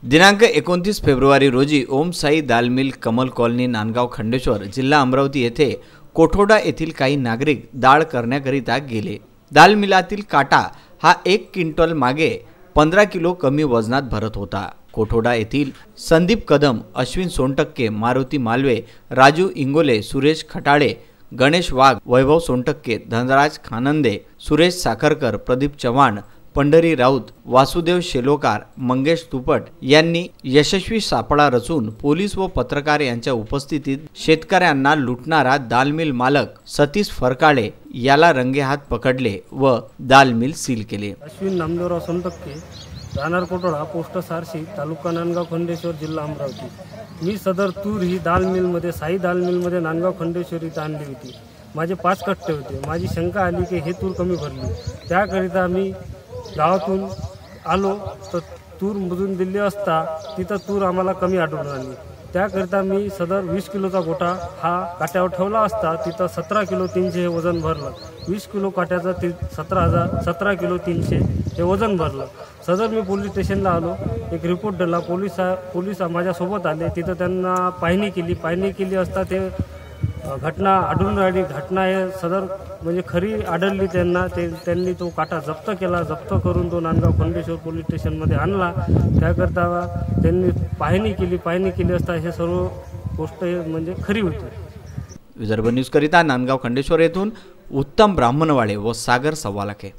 दिनांक 29 फेब्रुवारी रोजी ओम साई दाल mill Kamal colony Nandgaon Khandeshwar जिल्हा अमरावती येथे कोठोडा येथील काही नागरिक डाळ करण्याकरिता गेले। दाल मिलातील काटा हा 1 क्विंटल मागे 15 किलो कमी वजनात भरत होता। कोठोडा येथील संदीप कदम, अश्विन सोनटक्के, मारुती मालवे, राजू इंगोले, सुरेश खटाळे, गणेश वाघ, वैभव सोनटक्के, धनराज खानंदे, सुरेश साखरकर, प्रदीप चव्हाण, पंढरी राऊत, वासुदेव शेलोकार, मंगेश तुपट यांनी यशस्वी सापळा रचून पोलीस व पत्रकार यांच्या उपस्थितीत शेतकऱ्यांना लुटणारा दाल मिल मालक सतीश फरकाळे याला रंगेहात पकडले व दाल मिल सील केले। अश्विन नामदेवराव सोनटक्के, राहणार कोठोडा, पोस्ट सारशी, तालुका नांदगाव खंडेश्वर, जिल्हा अमरावती। मी सदर तूर ही दाल मिलमध्ये साई दाल मिलमध्ये नांदगाव खंडेश्वर इथं आणली होती। माझे 5 कट्टे होते। माझी शंका आली की हे तूर कमी भरली, त्याकरिता मी गावातून आलो तर तूर मोजून दिली असता तिथं तूर आम्हाला कमी आढळून आली। त्याकरिता मी सदर 20 किलोचा गोटा हा काट्यावर ठेवला असता तिथं 17 किलो 300 हे वजन भरलं। 20 किलो काट्याचं 17 किलो 300 हे वजन भरलं। सदर मी पोलीस स्टेशनला आलो, एक रिपोर्ट दिला। पोलीस माझ्यासोबत आले, तिथं त्यांना पाहणी केली असता ते घटना आढळून राहिली। घटना हे सदर म्हणजे खरी आढळली त्यांनी तो काटा जप्त केला। जप्त करून तो नांदगाव खंडेश्वर पोलीस स्टेशनमध्ये आणला। त्याकरता त्यांनी पाहणी केली असता हे सर्व गोष्ट म्हणजे खरी होती। विदर्भ न्यूज करिता नांदगाव खंडेश्वर येथून उत्तम ब्राह्मणवाडे व सागर सव्वालाखे।